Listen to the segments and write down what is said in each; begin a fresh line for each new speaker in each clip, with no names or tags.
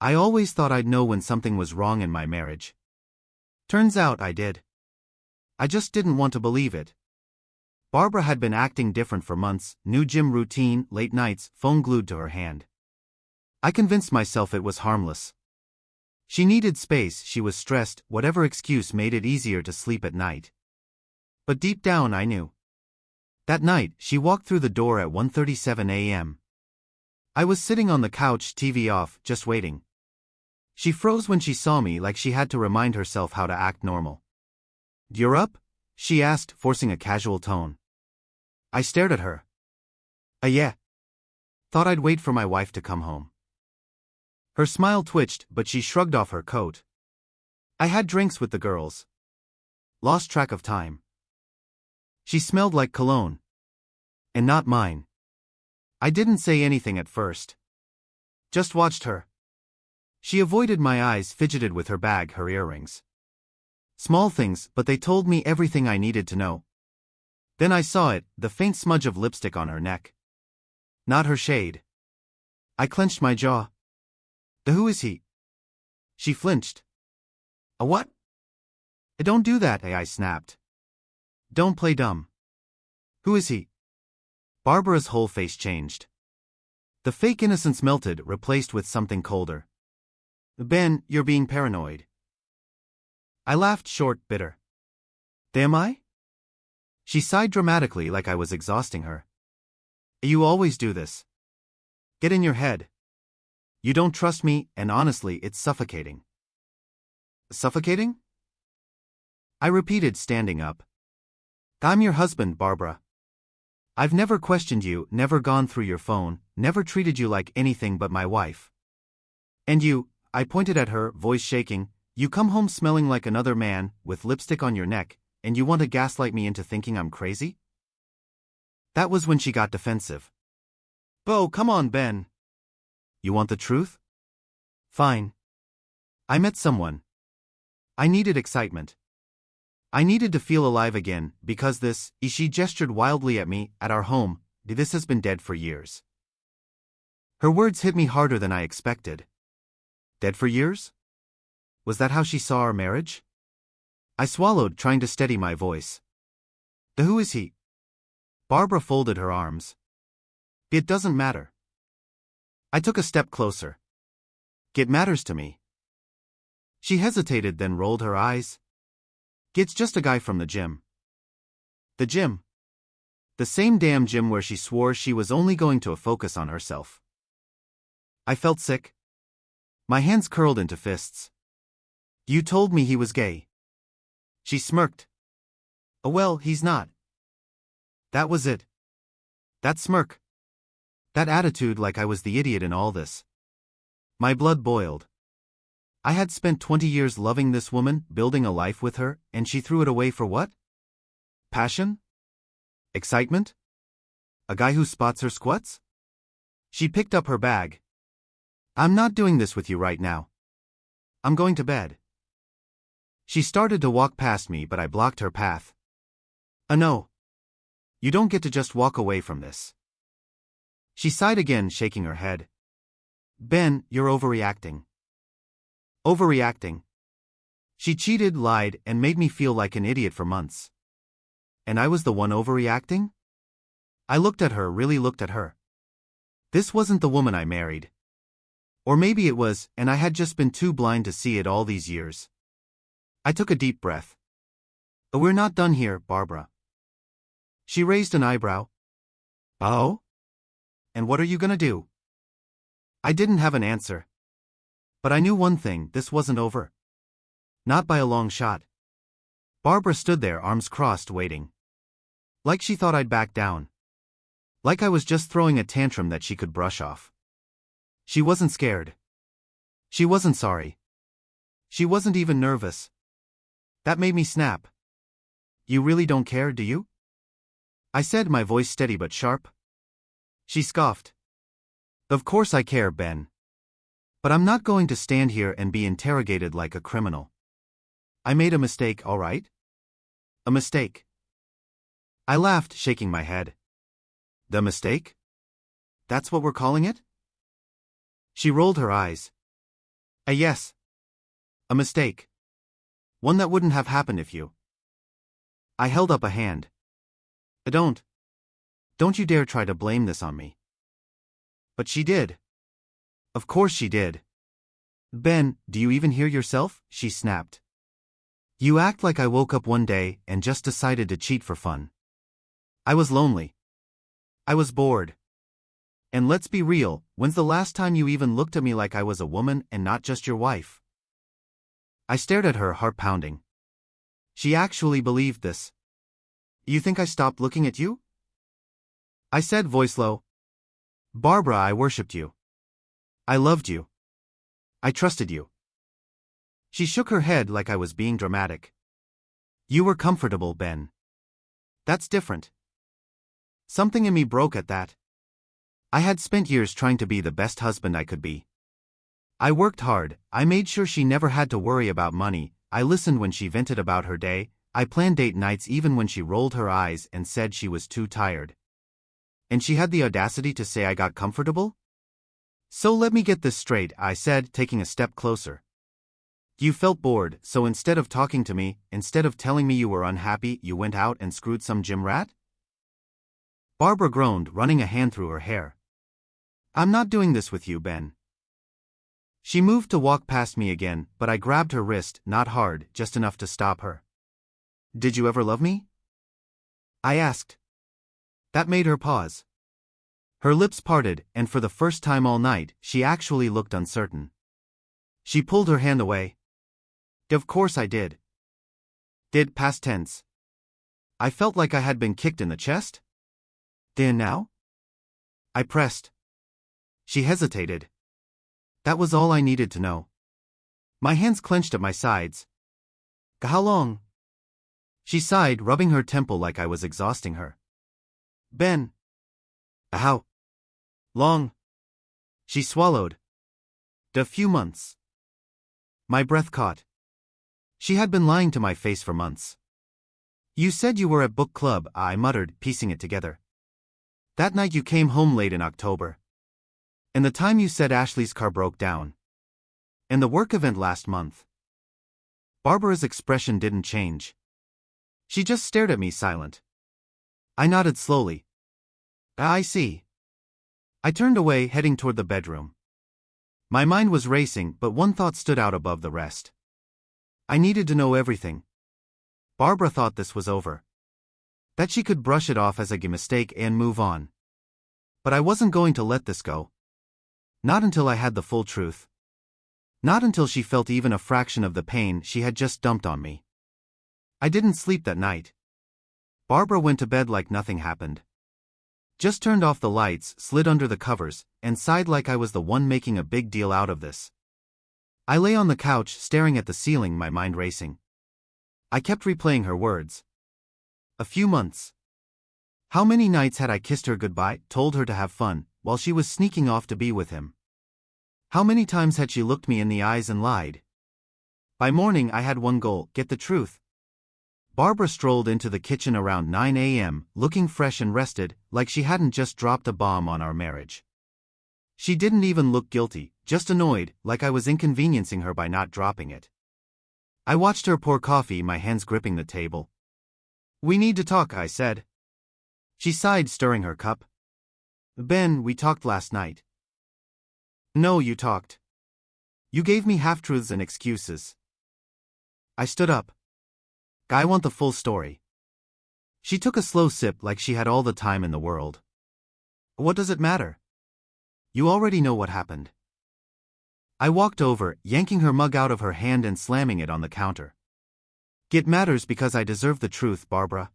I always thought I'd know when something was wrong in my marriage. Turns out I did. I just didn't want to believe it. Barbara had been acting different for months, new gym routine, late nights, phone glued to her hand. I convinced myself it was harmless. She needed space, she was stressed, whatever excuse made it easier to sleep at night. But deep down I knew. That night, she walked through the door at 1:37 a.m. I was sitting on the couch, TV off, just waiting. She froze when she saw me, like she had to remind herself how to act normal. "You're up?" she asked, forcing a casual tone. I stared at her. Yeah. Thought I'd wait for my wife to come home." Her smile twitched, but she shrugged off her coat. "I had drinks with the girls. Lost track of time." She smelled like cologne. And not mine. I didn't say anything at first. Just watched her. She avoided my eyes, fidgeted with her bag, her earrings. Small things, but they told me everything I needed to know. Then I saw it, the faint smudge of lipstick on her neck. Not her shade. I clenched my jaw. "Who is he?" She flinched. "A what?" "Don't do that," I snapped. "Don't play dumb." "Who is he?" Barbara's whole face changed. The fake innocence melted, replaced with something colder. "Ben, you're being paranoid." I laughed short, bitter. "Am I?" She sighed dramatically, like I was exhausting her. "You always do this. Get in your head. You don't trust me, and honestly, it's suffocating." "Suffocating?" I repeated, standing up. "I'm your husband, Barbara. I've never questioned you, never gone through your phone, never treated you like anything but my wife. And you," I pointed at her, voice shaking, "you come home smelling like another man, with lipstick on your neck, and you want to gaslight me into thinking I'm crazy?" That was when she got defensive. "Bo, come on, Ben. You want the truth? Fine. I met someone. I needed excitement. I needed to feel alive again, because she gestured wildly at me, at our home, this has been dead for years." Her words hit me harder than I expected. Dead for years? Was that how she saw our marriage? I swallowed, trying to steady my voice. "Who is he?" Barbara folded her arms. "It doesn't matter." I took a step closer. "It matters to me." She hesitated, then rolled her eyes. "It's just a guy from the gym." The gym. The same damn gym where she swore she was only going to focus on herself. I felt sick. My hands curled into fists. "You told me he was gay." She smirked. "Oh well, he's not." That was it. That smirk. That attitude, like I was the idiot in all this. My blood boiled. I had spent 20 years loving this woman, building a life with her, and she threw it away for what? Passion? Excitement? A guy who spots her squats? She picked up her bag. "I'm not doing this with you right now. I'm going to bed." She started to walk past me, but I blocked her path. No. You don't get to just walk away from this." She sighed again, shaking her head. "Ben, you're overreacting." Overreacting. She cheated, lied, and made me feel like an idiot for months. And I was the one overreacting? I looked at her, really looked at her. This wasn't the woman I married. Or maybe it was, and I had just been too blind to see it all these years. I took a deep breath. "We're not done here, Barbara." She raised an eyebrow. "Oh? And what are you gonna do?" I didn't have an answer. But I knew one thing, this wasn't over. Not by a long shot. Barbara stood there, arms crossed, waiting. Like she thought I'd back down. Like I was just throwing a tantrum that she could brush off. She wasn't scared. She wasn't sorry. She wasn't even nervous. That made me snap. "You really don't care, do you?" I said, my voice steady but sharp. She scoffed. "Of course I care, Ben. But I'm not going to stand here and be interrogated like a criminal. I made a mistake, all right? A mistake." I laughed, shaking my head. "The mistake? That's what we're calling it?" She rolled her eyes. A yes. A mistake. One that wouldn't have happened if you. I held up a hand. Don't. Don't you dare try to blame this on me. But she did. Of course she did. Ben, do you even hear yourself? She snapped. You act like I woke up one day and just decided to cheat for fun. I was lonely. I was bored. And let's be real, when's the last time you even looked at me like I was a woman and not just your wife? I stared at her, heart pounding. She actually believed this. You think I stopped looking at you? I said, voice low. Barbara, I worshipped you. I loved you. I trusted you. She shook her head like I was being dramatic. You were comfortable, Ben. That's different. Something in me broke at that. I had spent years trying to be the best husband I could be. I worked hard, I made sure she never had to worry about money, I listened when she vented about her day, I planned date nights even when she rolled her eyes and said she was too tired. And she had the audacity to say I got comfortable? So let me get this straight, I said, taking a step closer. You felt bored, so instead of talking to me, instead of telling me you were unhappy, you went out and screwed some gym rat? Barbara groaned, running a hand through her hair. I'm not doing this with you, Ben. She moved to walk past me again, but I grabbed her wrist, not hard, just enough to stop her. Did you ever love me? I asked. That made her pause. Her lips parted, and for the first time all night, she actually looked uncertain. She pulled her hand away. Of course I did. Did, past tense. I felt like I had been kicked in the chest. Then now? I pressed. She hesitated. That was all I needed to know. My hands clenched at my sides. How long? She sighed, rubbing her temple like I was exhausting her. Ben. How long? She swallowed. A few months. My breath caught. She had been lying to my face for months. You said you were at book club, I muttered, piecing it together. That night you came home late in October. And the time you said Ashley's car broke down. And the work event last month. Barbara's expression didn't change. She just stared at me, silent. I nodded slowly. I see. I turned away, heading toward the bedroom. My mind was racing, but one thought stood out above the rest. I needed to know everything. Barbara thought this was over. That she could brush it off as a mistake and move on. But I wasn't going to let this go. Not until I had the full truth. Not until she felt even a fraction of the pain she had just dumped on me. I didn't sleep that night. Barbara went to bed like nothing happened. Just turned off the lights, slid under the covers, and sighed like I was the one making a big deal out of this. I lay on the couch, staring at the ceiling, my mind racing. I kept replaying her words. A few months. How many nights had I kissed her goodbye, told her to have fun, while she was sneaking off to be with him? How many times had she looked me in the eyes and lied? By morning I had one goal, get the truth. Barbara strolled into the kitchen around 9 a.m., looking fresh and rested, like she hadn't just dropped a bomb on our marriage. She didn't even look guilty, just annoyed, like I was inconveniencing her by not dropping it. I watched her pour coffee, my hands gripping the table. We need to talk, I said. She sighed, stirring her cup. Ben, we talked last night. No, you talked. You gave me half-truths and excuses. I stood up. I want the full story. She took a slow sip like she had all the time in the world. What does it matter? You already know what happened. I walked over, yanking her mug out of her hand and slamming it on the counter. It matters because I deserve the truth, Barbara.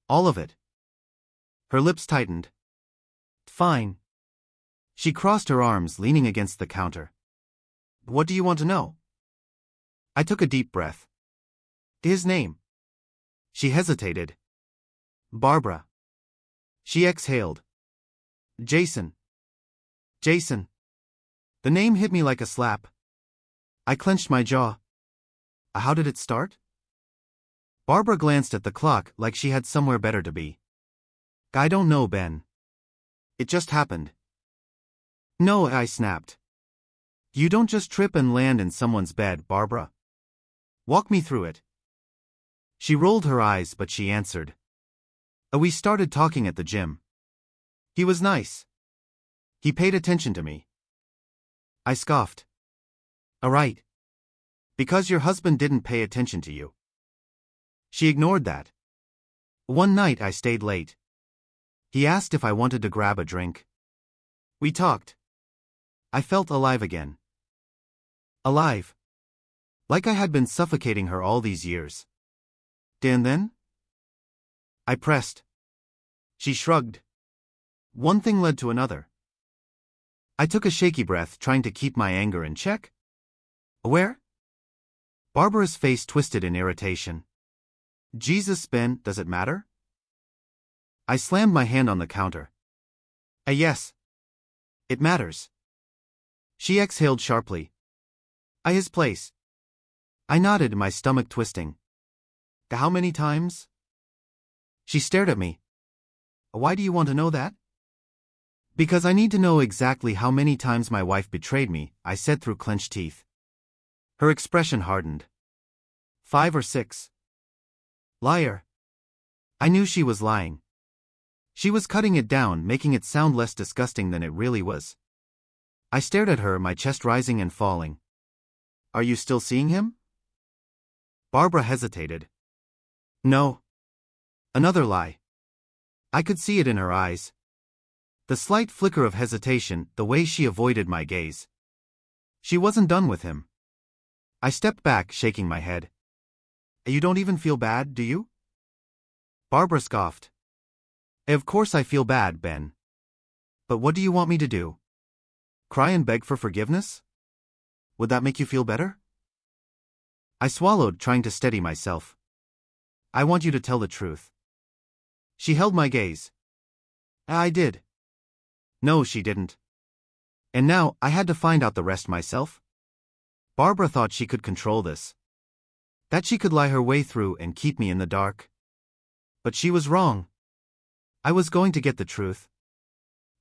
All of it. Her lips tightened. Fine. She crossed her arms, leaning against the counter. What do you want to know? I took a deep breath. His name. She hesitated. Barbara. She exhaled. Jason. Jason. The name hit me like a slap. I clenched my jaw. How did it start? Barbara glanced at the clock like she had somewhere better to be. I don't know, Ben. It just happened. No, I snapped. You don't just trip and land in someone's bed, Barbara. Walk me through it. She rolled her eyes, but she answered. We started talking at the gym. He was nice. He paid attention to me. I scoffed. Alright. Because your husband didn't pay attention to you. She ignored that. One night I stayed late. He asked if I wanted to grab a drink. We talked. I felt alive again. Alive. Like I had been suffocating her all these years. And then? I pressed. She shrugged. One thing led to another. I took a shaky breath, trying to keep my anger in check. Where? Barbara's face twisted in irritation. Jesus, Ben, does it matter? I slammed my hand on the counter. Yes. It matters. She exhaled sharply. His place. I nodded, my stomach twisting. How many times? She stared at me. Why do you want to know that? Because I need to know exactly how many times my wife betrayed me, I said through clenched teeth. Her expression hardened. 5 or 6. Liar. I knew she was lying. She was cutting it down, making it sound less disgusting than it really was. I stared at her, my chest rising and falling. Are you still seeing him? Barbara hesitated. No. Another lie. I could see it in her eyes. The slight flicker of hesitation, the way she avoided my gaze. She wasn't done with him. I stepped back, shaking my head. You don't even feel bad, do you? Barbara scoffed. Of course I feel bad, Ben. But what do you want me to do? Cry and beg for forgiveness? Would that make you feel better? I swallowed, trying to steady myself. I want you to tell the truth. She held my gaze. I did. No, she didn't. And now, I had to find out the rest myself. Barbara thought she could control this. That she could lie her way through and keep me in the dark. But she was wrong. I was going to get the truth.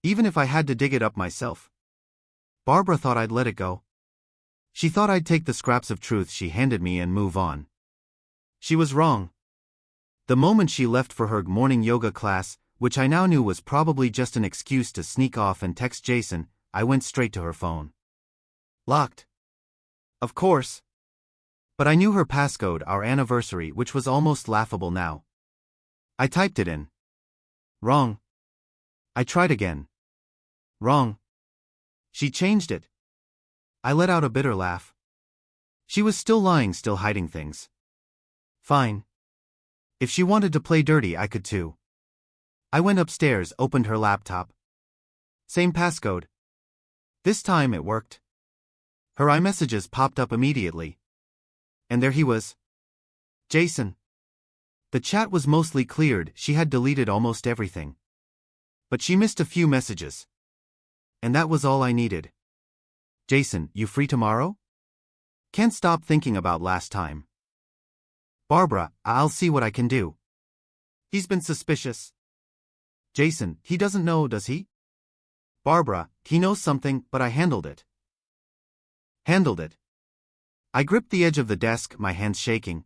Even if I had to dig it up myself. Barbara thought I'd let it go. She thought I'd take the scraps of truth she handed me and move on. She was wrong. The moment she left for her morning yoga class, which I now knew was probably just an excuse to sneak off and text Jason, I went straight to her phone. Locked. Of course. But I knew her passcode, our anniversary, which was almost laughable now. I typed it in. Wrong. I tried again. Wrong. She changed it. I let out a bitter laugh. She was still lying, still hiding things. Fine. If she wanted to play dirty, I could too. I went upstairs, opened her laptop. Same passcode. This time it worked. Her iMessages popped up immediately. And there he was. Jason. The chat was mostly cleared, she had deleted almost everything. But she missed a few messages. And that was all I needed. Jason, you free tomorrow? Can't stop thinking about last time. Barbara, I'll see what I can do. He's been suspicious. Jason, he doesn't know, does he? Barbara, he knows something, but I handled it. Handled it. I gripped the edge of the desk, my hands shaking.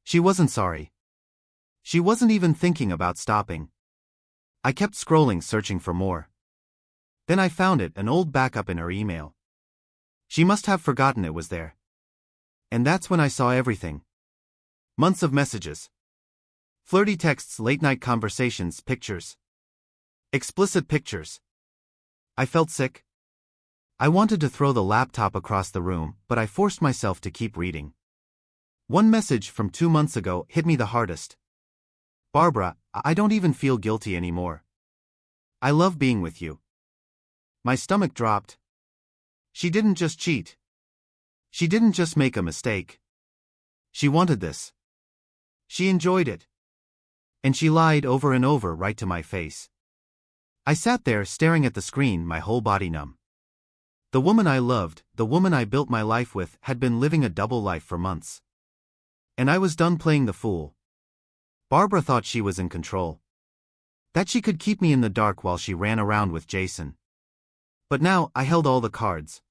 She wasn't sorry. She wasn't even thinking about stopping. I kept scrolling, searching for more. Then I found it, an old backup in her email. She must have forgotten it was there. And that's when I saw everything. Months of messages. Flirty texts, late-night conversations, pictures. Explicit pictures. I felt sick. I wanted to throw the laptop across the room, but I forced myself to keep reading. One message from 2 months ago hit me the hardest. Barbara, I don't even feel guilty anymore. I love being with you. My stomach dropped. She didn't just cheat. She didn't just make a mistake. She wanted this. She enjoyed it. And she lied over and over right to my face. I sat there staring at the screen, my whole body numb. The woman I loved, the woman I built my life with, had been living a double life for months. And I was done playing the fool. Barbara thought she was in control. That she could keep me in the dark while she ran around with Jason. But now, I held all the cards.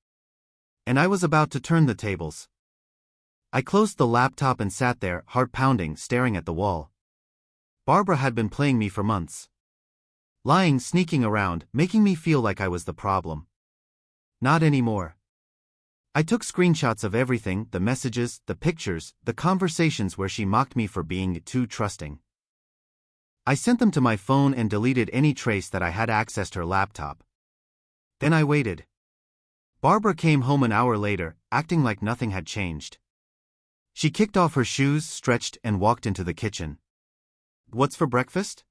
And I was about to turn the tables. I closed the laptop and sat there, heart pounding, staring at the wall. Barbara had been playing me for months. Lying, sneaking around, making me feel like I was the problem. Not anymore. I took screenshots of everything, the messages, the pictures, the conversations where she mocked me for being too trusting. I sent them to my phone and deleted any trace that I had accessed her laptop. Then I waited. Barbara came home an hour later, acting like nothing had changed. She kicked off her shoes, stretched, and walked into the kitchen. "What's for breakfast?"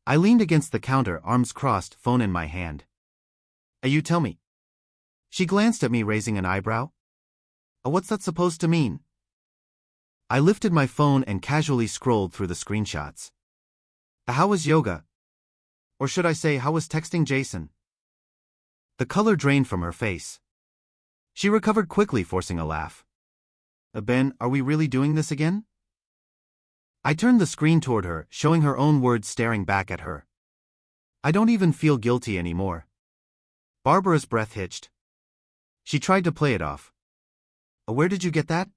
I leaned against the counter, arms crossed, phone in my hand. You tell me." She glanced at me, raising an eyebrow. What's that supposed to mean?" I lifted my phone and casually scrolled through the screenshots. How was yoga? Or should I say, how was texting Jason? The color drained from her face. She recovered quickly, forcing a laugh. Ben, are we really doing this again?" I turned the screen toward her, showing her own words staring back at her. "I don't even feel guilty anymore." Barbara's breath hitched. She tried to play it off. "Where did you get that?"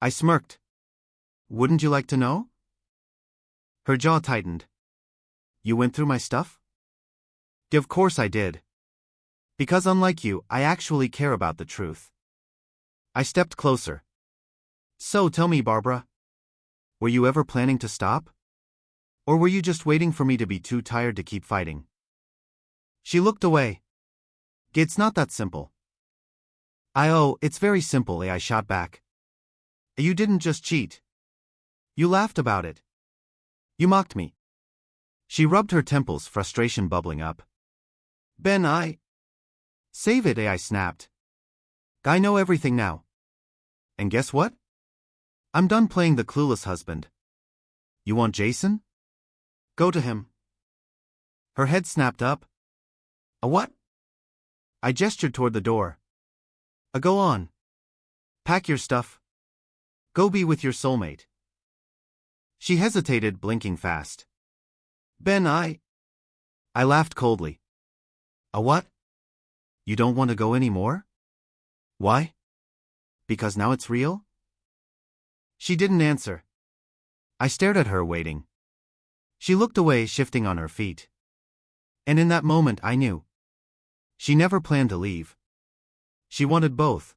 I smirked. "Wouldn't you like to know?" Her jaw tightened. "You went through my stuff?" Of course I did. Because unlike you, I actually care about the truth. I stepped closer. "So tell me, Barbara. Were you ever planning to stop? Or were you just waiting for me to be too tired to keep fighting?" She looked away. "It's not that simple." It's very simple," I shot back. "You didn't just cheat. You laughed about it. You mocked me." She rubbed her temples, frustration bubbling up. "Ben, Save it," I snapped. "I know everything now. And guess what? I'm done playing the clueless husband. You want Jason? Go to him." Her head snapped up. "A what?" I gestured toward the door. Go on. Pack your stuff. Go be with your soulmate." She hesitated, blinking fast. "Ben, I laughed coldly. "A what? You don't want to go anymore? Why? Because now it's real?" She didn't answer. I stared at her, waiting. She looked away, shifting on her feet. And in that moment I knew. She never planned to leave. She wanted both.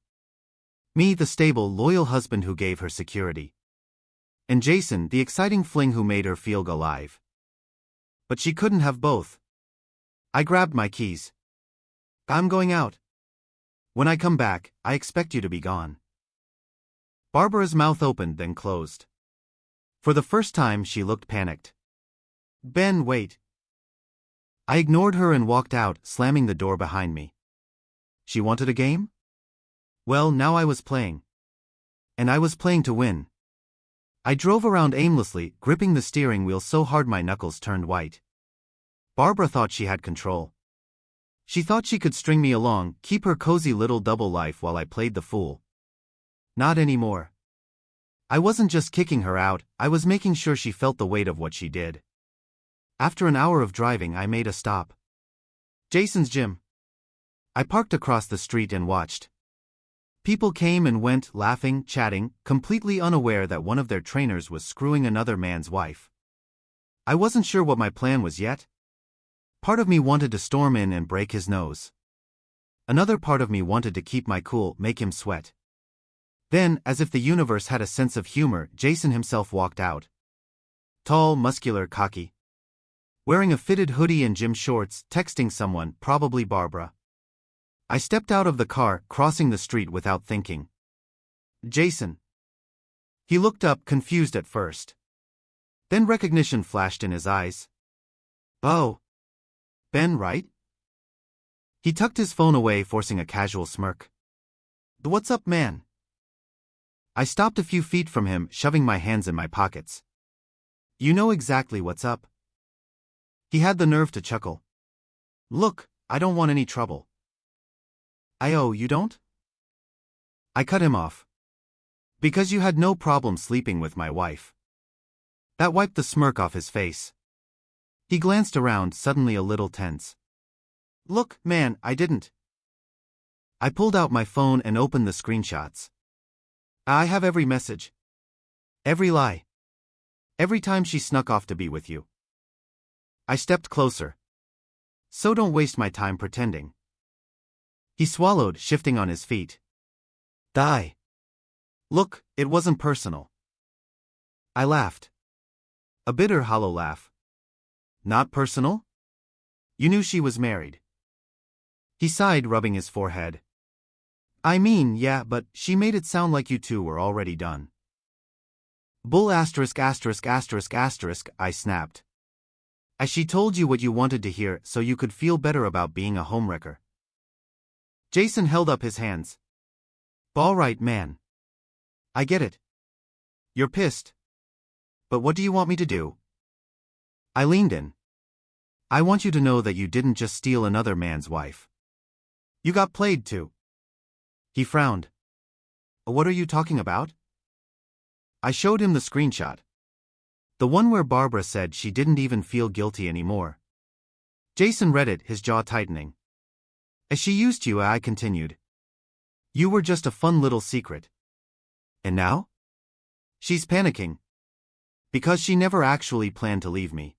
Me, the stable, loyal husband who gave her security. And Jason, the exciting fling who made her feel alive. But she couldn't have both. I grabbed my keys. "I'm going out. When I come back, I expect you to be gone." Barbara's mouth opened, then closed. For the first time, she looked panicked. "Ben, wait." I ignored her and walked out, slamming the door behind me. She wanted a game? Well, now I was playing. And I was playing to win. I drove around aimlessly, gripping the steering wheel so hard my knuckles turned white. Barbara thought she had control. She thought she could string me along, keep her cozy little double life while I played the fool. Not anymore. I wasn't just kicking her out, I was making sure she felt the weight of what she did. After an hour of driving, I made a stop. Jason's gym. I parked across the street and watched. People came and went, laughing, chatting, completely unaware that one of their trainers was screwing another man's wife. I wasn't sure what my plan was yet. Part of me wanted to storm in and break his nose. Another part of me wanted to keep my cool, make him sweat. Then, as if the universe had a sense of humor, Jason himself walked out. Tall, muscular, cocky. Wearing a fitted hoodie and gym shorts, texting someone, probably Barbara. I stepped out of the car, crossing the street without thinking. "Jason." He looked up, confused at first. Then recognition flashed in his eyes. "Oh. Ben, right?" He tucked his phone away, forcing a casual smirk. "What's up, man?" I stopped a few feet from him, shoving my hands in my pockets. "You know exactly what's up." He had the nerve to chuckle. "Look, I don't want any trouble." You don't?" I cut him off. "Because you had no problem sleeping with my wife." That wiped the smirk off his face. He glanced around, suddenly a little tense. "Look, man, I didn't." I pulled out my phone and opened the screenshots. I have every message. Every lie. Every time she snuck off to be with you. I stepped closer. So don't waste my time pretending. He swallowed, shifting on his feet. Die. Look, it wasn't personal. I laughed. A bitter, hollow laugh. Not personal? You knew she was married. He sighed, rubbing his forehead. I mean, yeah, but she made it sound like you two were already done. Bull asterisk asterisk asterisk asterisk, I snapped. As she told you what you wanted to hear so you could feel better about being a homewrecker. Jason held up his hands. All right, man. I get it. You're pissed. But what do you want me to do? I leaned in. I want you to know that you didn't just steal another man's wife. You got played too. He frowned. What are you talking about? I showed him the screenshot. The one where Barbara said she didn't even feel guilty anymore. Jason read it, his jaw tightening. As she used you, I continued. You were just a fun little secret. And now? She's panicking. Because she never actually planned to leave me.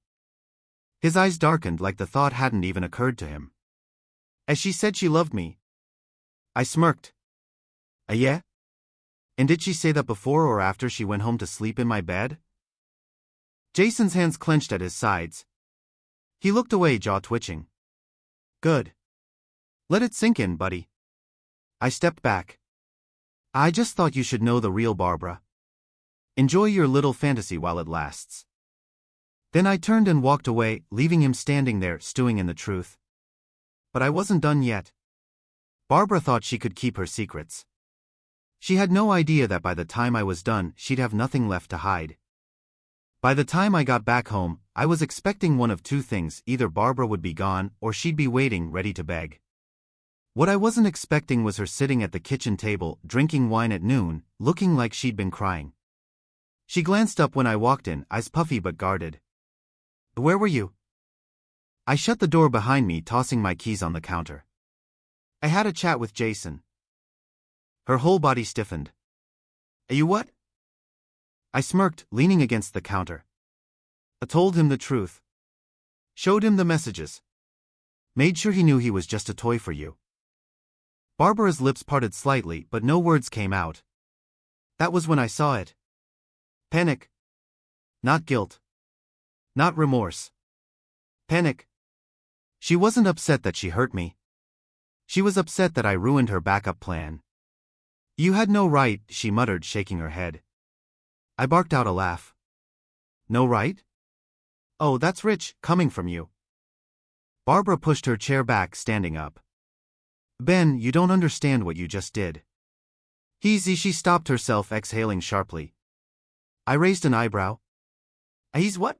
His eyes darkened like the thought hadn't even occurred to him. As she said she loved me. I smirked. Yeah? And did she say that before or after she went home to sleep in my bed? Jason's hands clenched at his sides. He looked away, jaw twitching. Good. Let it sink in, buddy. I stepped back. I just thought you should know the real Barbara. Enjoy your little fantasy while it lasts. Then I turned and walked away, leaving him standing there, stewing in the truth. But I wasn't done yet. Barbara thought she could keep her secrets. She had no idea that by the time I was done, she'd have nothing left to hide. By the time I got back home, I was expecting one of two things: either Barbara would be gone, or she'd be waiting, ready to beg. What I wasn't expecting was her sitting at the kitchen table, drinking wine at noon, looking like she'd been crying. She glanced up when I walked in, eyes puffy but guarded. Where were you? I shut the door behind me, tossing my keys on the counter. I had a chat with Jason. Her whole body stiffened. You what? I smirked, leaning against the counter. I told him the truth. Showed him the messages. Made sure he knew he was just a toy for you. Barbara's lips parted slightly, but no words came out. That was when I saw it. Panic. Not guilt. Not remorse. Panic. She wasn't upset that she hurt me. She was upset that I ruined her backup plan. You had no right, she muttered, shaking her head. I barked out a laugh. No right? Oh, that's rich, coming from you. Barbara pushed her chair back, standing up. Ben, you don't understand what you just did. She stopped herself, exhaling sharply. I raised an eyebrow. He's what?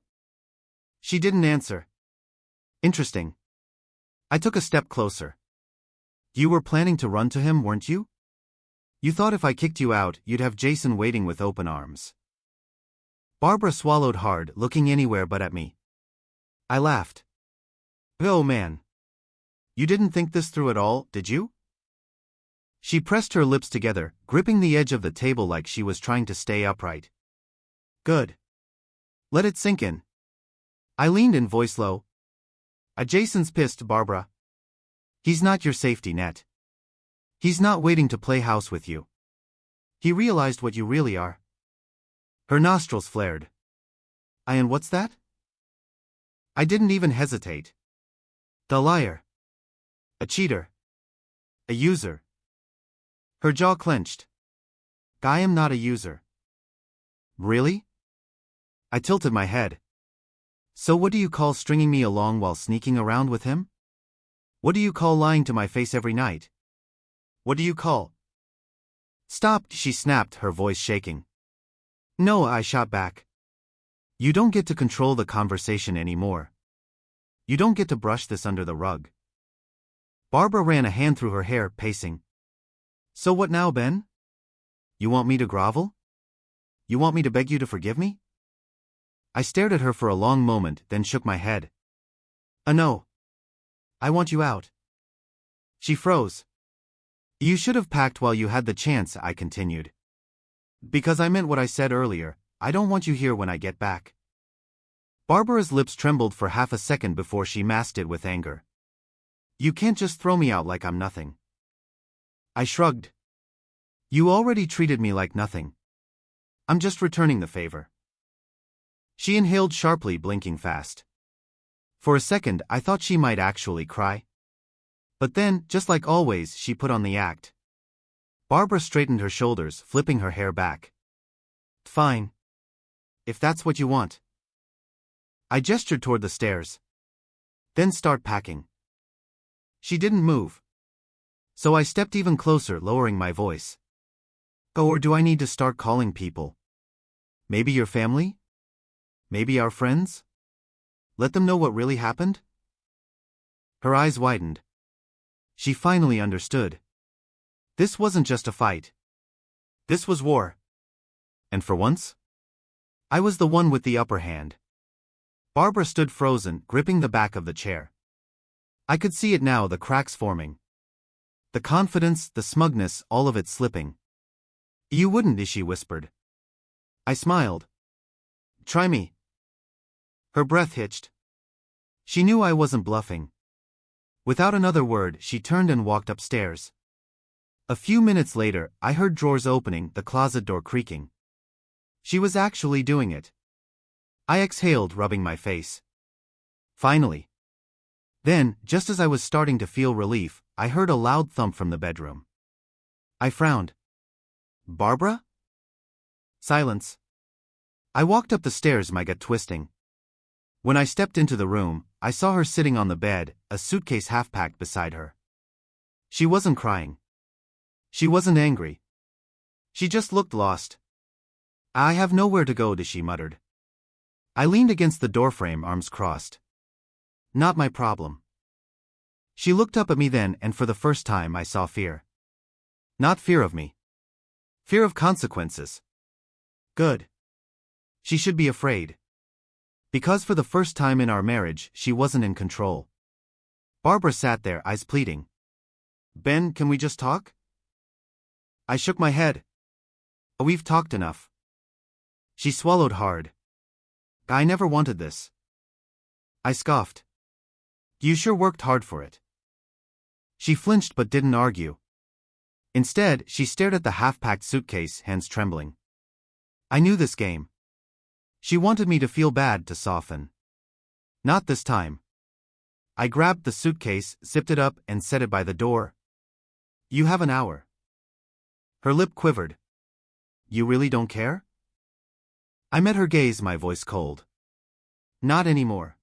She didn't answer. Interesting. I took a step closer. You were planning to run to him, weren't you? You thought if I kicked you out, you'd have Jason waiting with open arms. Barbara swallowed hard, looking anywhere but at me. I laughed. Oh man. You didn't think this through at all, did you? She pressed her lips together, gripping the edge of the table like she was trying to stay upright. Good. Let it sink in. I leaned in, voice low. Jason's pissed, Barbara. He's not your safety net. He's not waiting to play house with you. He realized what you really are. Her nostrils flared. And what's that? I didn't even hesitate. The liar. A cheater. A user. Her jaw clenched. I am not a user. Really? I tilted my head. So what do you call stringing me along while sneaking around with him? What do you call lying to my face every night? What do you call? Stop, she snapped, her voice shaking. No, I shot back. You don't get to control the conversation anymore. You don't get to brush this under the rug. Barbara ran a hand through her hair, pacing. So what now, Ben? You want me to grovel? You want me to beg you to forgive me? I stared at her for a long moment, then shook my head. No. I want you out. She froze. You should have packed while you had the chance, I continued. Because I meant what I said earlier, I don't want you here when I get back. Barbara's lips trembled for half a second before she masked it with anger. You can't just throw me out like I'm nothing. I shrugged. You already treated me like nothing. I'm just returning the favor. She inhaled sharply, blinking fast. For a second, I thought she might actually cry. But then, just like always, she put on the act. Barbara straightened her shoulders, flipping her hair back. Fine. If that's what you want. I gestured toward the stairs. Then start packing. She didn't move. So I stepped even closer, lowering my voice. Oh, or do I need to start calling people? Maybe your family? Maybe our friends? Let them know what really happened? Her eyes widened. She finally understood. This wasn't just a fight. This was war. And for once, I was the one with the upper hand. Barbara stood frozen, gripping the back of the chair. I could see it now, the cracks forming. The confidence, the smugness, all of it slipping. You wouldn't, she whispered. I smiled. Try me. Her breath hitched. She knew I wasn't bluffing. Without another word, she turned and walked upstairs. A few minutes later, I heard drawers opening, the closet door creaking. She was actually doing it. I exhaled, rubbing my face. Finally. Then, just as I was starting to feel relief, I heard a loud thump from the bedroom. I frowned. Barbara? Silence. I walked up the stairs, my gut twisting. When I stepped into the room, I saw her sitting on the bed, a suitcase half-packed beside her. She wasn't crying. She wasn't angry. She just looked lost. I have nowhere to go, she muttered. I leaned against the doorframe, arms crossed. Not my problem. She looked up at me then, and for the first time I saw fear. Not fear of me. Fear of consequences. Good. She should be afraid. Because for the first time in our marriage, she wasn't in control. Barbara sat there, eyes pleading. Ben, can we just talk? I shook my head. We've talked enough. She swallowed hard. I never wanted this. I scoffed. You sure worked hard for it. She flinched but didn't argue. Instead, she stared at the half-packed suitcase, hands trembling. I knew this game. She wanted me to feel bad, to soften. Not this time. I grabbed the suitcase, zipped it up, and set it by the door. You have an hour. Her lip quivered. You really don't care? I met her gaze, my voice cold. Not anymore.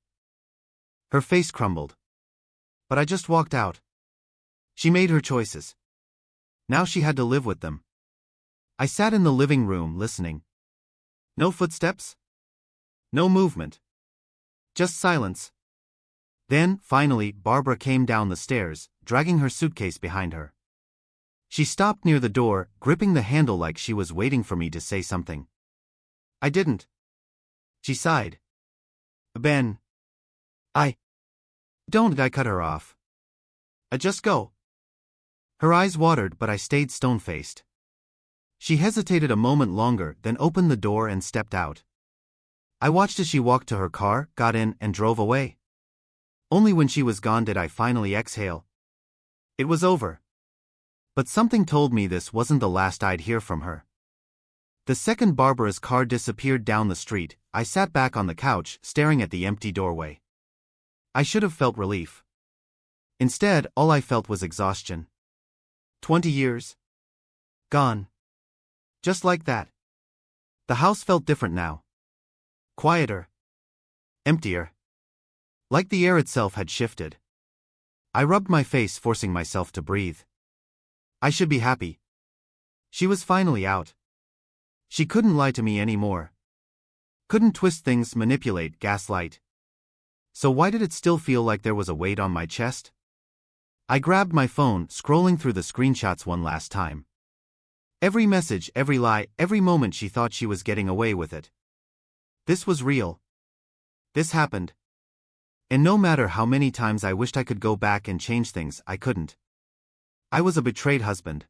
Her face crumbled. But I just walked out. She made her choices. Now she had to live with them. I sat in the living room, listening. No footsteps. No movement. Just silence. Then, finally, Barbara came down the stairs, dragging her suitcase behind her. She stopped near the door, gripping the handle like she was waiting for me to say something. I didn't. She sighed. Ben. Don't, I cut her off. Just go. Her eyes watered, but I stayed stone-faced. She hesitated a moment longer, then opened the door and stepped out. I watched as she walked to her car, got in, and drove away. Only when she was gone did I finally exhale. It was over. But something told me this wasn't the last I'd hear from her. The second Barbara's car disappeared down the street, I sat back on the couch, staring at the empty doorway. I should have felt relief. Instead, all I felt was exhaustion. 20 years. Gone. Just like that. The house felt different now. Quieter. Emptier. Like the air itself had shifted. I rubbed my face, forcing myself to breathe. I should be happy. She was finally out. She couldn't lie to me anymore. Couldn't twist things, manipulate, gaslight. So why did it still feel like there was a weight on my chest? I grabbed my phone, scrolling through the screenshots one last time. Every message, every lie, every moment she thought she was getting away with it. This was real. This happened. And no matter how many times I wished I could go back and change things, I couldn't. I was a betrayed husband.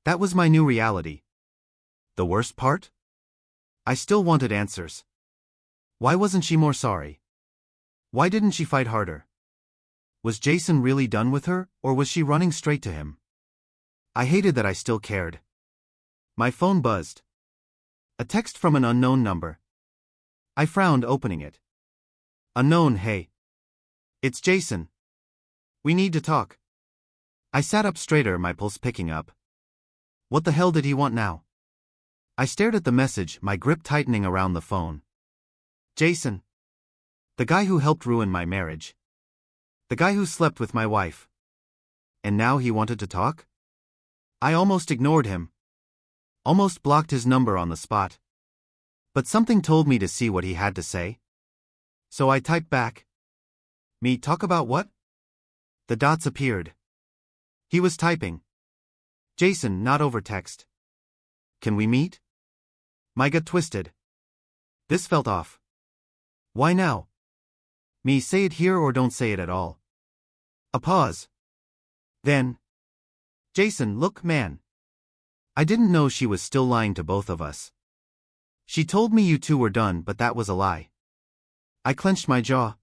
That was my new reality. The worst part? I still wanted answers. Why wasn't she more sorry? Why didn't she fight harder? Was Jason really done with her, or was she running straight to him? I hated that I still cared. My phone buzzed. A text from an unknown number. I frowned opening it. Unknown, hey. It's Jason. We need to talk. I sat up straighter, my pulse picking up. What the hell did he want now? I stared at the message, my grip tightening around the phone. Jason. The guy who helped ruin my marriage. The guy who slept with my wife. And now he wanted to talk? I almost ignored him. Almost blocked his number on the spot. But something told me to see what he had to say. So I typed back. Me talk about what? The dots appeared. He was typing. Jason, not over text. Can we meet? My gut twisted. This felt off. Why now? Me say it here or don't say it at all. A pause. Then. Jason, look, man. I didn't know she was still lying to both of us. She told me you two were done, but that was a lie. I clenched my jaw.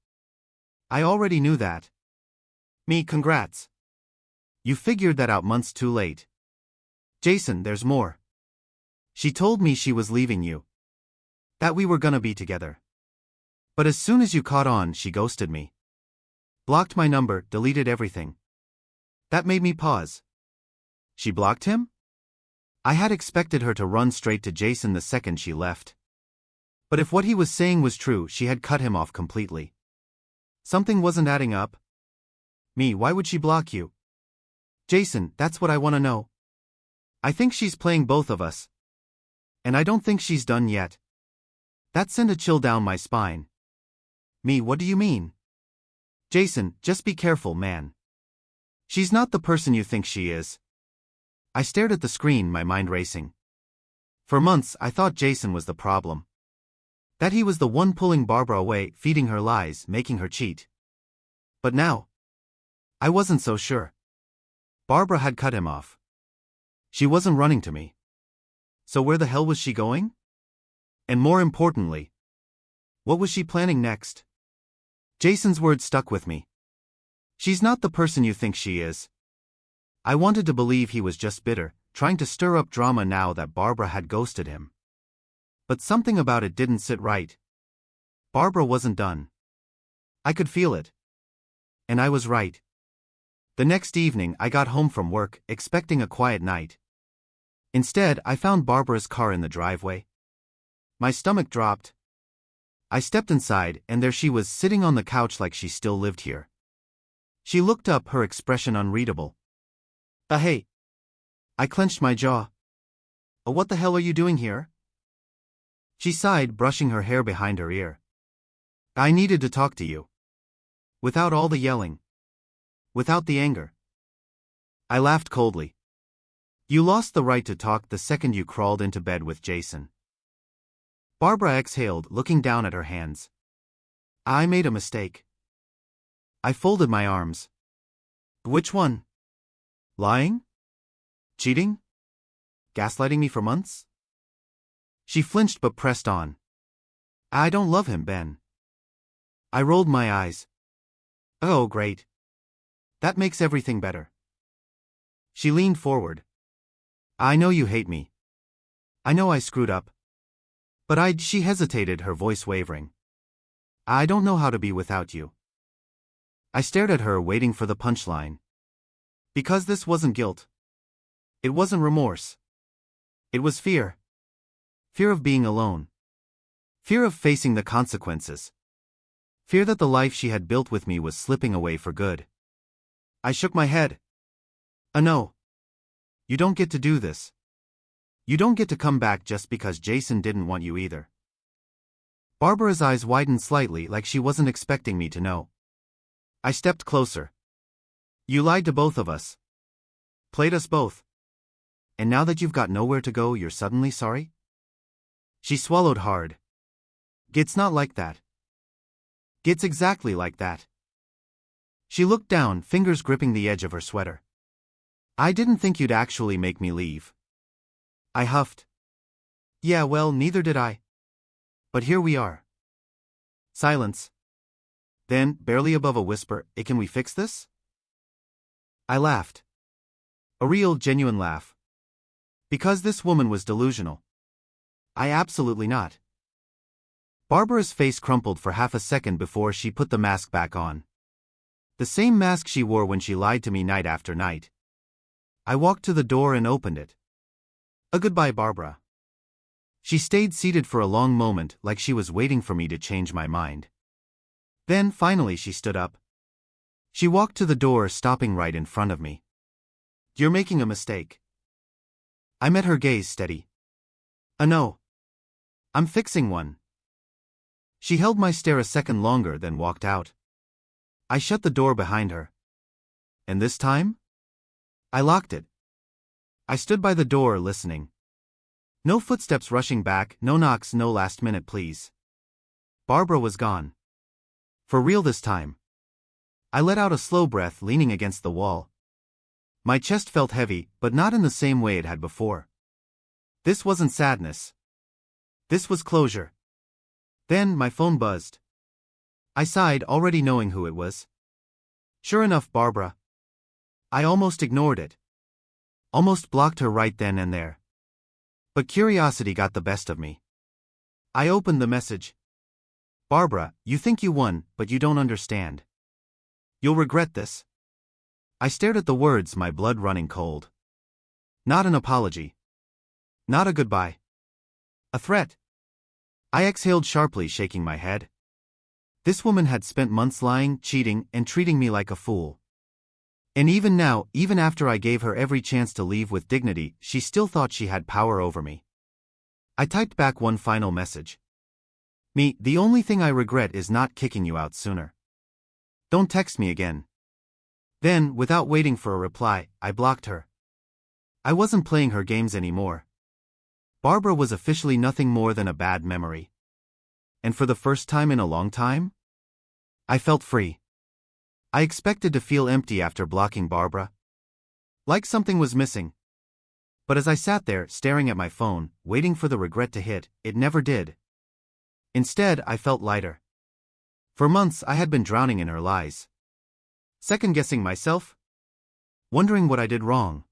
I already knew that. Me, congrats. You figured that out months too late. Jason, there's more. She told me she was leaving you. That we were gonna be together. But as soon as you caught on, she ghosted me. Blocked my number, deleted everything. That made me pause. She blocked him? I had expected her to run straight to Jason the second she left. But if what he was saying was true, she had cut him off completely. Something wasn't adding up. Me, why would she block you? Jason, that's what I want to know. I think she's playing both of us. And I don't think she's done yet. That sent a chill down my spine. Me, what do you mean? Jason, just be careful, man. She's not the person you think she is. I stared at the screen, my mind racing. For months, I thought Jason was the problem. That he was the one pulling Barbara away, feeding her lies, making her cheat. But now, I wasn't so sure. Barbara had cut him off. She wasn't running to me. So where the hell was she going? And more importantly, what was she planning next? Jason's words stuck with me. She's not the person you think she is. I wanted to believe he was just bitter, trying to stir up drama now that Barbara had ghosted him. But something about it didn't sit right. Barbara wasn't done. I could feel it. And I was right. The next evening, I got home from work, expecting a quiet night. Instead, I found Barbara's car in the driveway. My stomach dropped. I stepped inside, and there she was, sitting on the couch like she still lived here. She looked up, her expression unreadable. Hey. I clenched my jaw. What the hell are you doing here? She sighed, brushing her hair behind her ear. I needed to talk to you. Without all the yelling. Without the anger. I laughed coldly. You lost the right to talk the second you crawled into bed with Jason. Barbara exhaled, looking down at her hands. I made a mistake. I folded my arms. Which one? Lying? Cheating? Gaslighting me for months? She flinched but pressed on. I don't love him, Ben. I rolled my eyes. Oh, great. That makes everything better. She leaned forward. I know you hate me. I know I screwed up. But she hesitated, her voice wavering. I don't know how to be without you. I stared at her, waiting for the punchline. Because this wasn't guilt. It wasn't remorse. It was fear. Fear of being alone. Fear of facing the consequences. Fear that the life she had built with me was slipping away for good. I shook my head. No. You don't get to do this. You don't get to come back just because Jason didn't want you either. Barbara's eyes widened slightly, like she wasn't expecting me to know. I stepped closer. You lied to both of us. Played us both. And now that you've got nowhere to go, you're suddenly sorry? She swallowed hard. It's not like that. It's exactly like that. She looked down, fingers gripping the edge of her sweater. I didn't think you'd actually make me leave. I huffed. Yeah, well, neither did I. But here we are. Silence. Then, barely above a whisper, can we fix this? I laughed. A real, genuine laugh. Because this woman was delusional. I absolutely not. Barbara's face crumpled for half a second before she put the mask back on. The same mask she wore when she lied to me night after night. I walked to the door and opened it. A goodbye, Barbara. She stayed seated for a long moment, like she was waiting for me to change my mind. Then, finally, she stood up. She walked to the door, stopping right in front of me. You're making a mistake. I met her gaze steady. No. I'm fixing one. She held my stare a second longer, then walked out. I shut the door behind her. And this time? I locked it. I stood by the door, listening. No footsteps rushing back, no knocks, no last minute please. Barbara was gone. For real this time. I let out a slow breath, leaning against the wall. My chest felt heavy, but not in the same way it had before. This wasn't sadness. This was closure. Then, my phone buzzed. I sighed, already knowing who it was. Sure enough, Barbara. I almost ignored it. Almost blocked her right then and there. But curiosity got the best of me. I opened the message. Barbara, you think you won, but you don't understand. You'll regret this. I stared at the words, my blood running cold. Not an apology. Not a goodbye. A threat. I exhaled sharply, shaking my head. This woman had spent months lying, cheating, and treating me like a fool. And even now, even after I gave her every chance to leave with dignity, she still thought she had power over me. I typed back one final message. The only thing I regret is not kicking you out sooner. Don't text me again. Then, without waiting for a reply, I blocked her. I wasn't playing her games anymore. Barbara was officially nothing more than a bad memory. And for the first time in a long time, I felt free. I expected to feel empty after blocking Barbara. Like something was missing. But as I sat there, staring at my phone, waiting for the regret to hit, it never did. Instead, I felt lighter. For months, I had been drowning in her lies. Second-guessing myself. Wondering what I did wrong.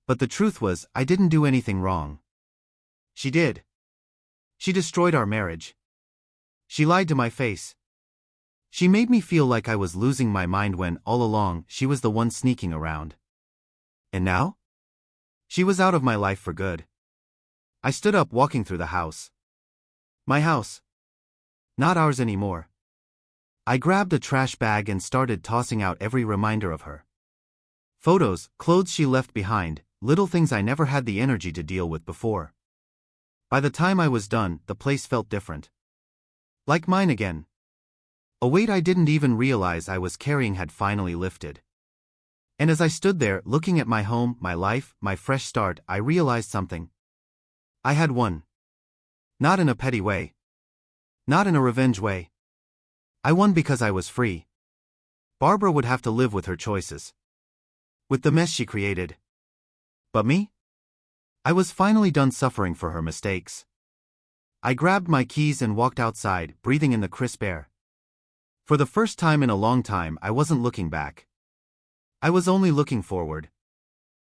But the truth was, I didn't do anything wrong. She did. She destroyed our marriage. She lied to my face. She made me feel like I was losing my mind when, all along, she was the one sneaking around. And now? She was out of my life for good. I stood up, walking through the house. My house. Not ours anymore. I grabbed a trash bag and started tossing out every reminder of her. Photos, clothes she left behind, little things I never had the energy to deal with before. By the time I was done, the place felt different. Like mine again. A weight I didn't even realize I was carrying had finally lifted. And as I stood there, looking at my home, my life, my fresh start, I realized something. I had won. Not in a petty way. Not in a revenge way. I won because I was free. Barbara would have to live with her choices. With the mess she created. But me? I was finally done suffering for her mistakes. I grabbed my keys and walked outside, breathing in the crisp air. For the first time in a long time, I wasn't looking back. I was only looking forward.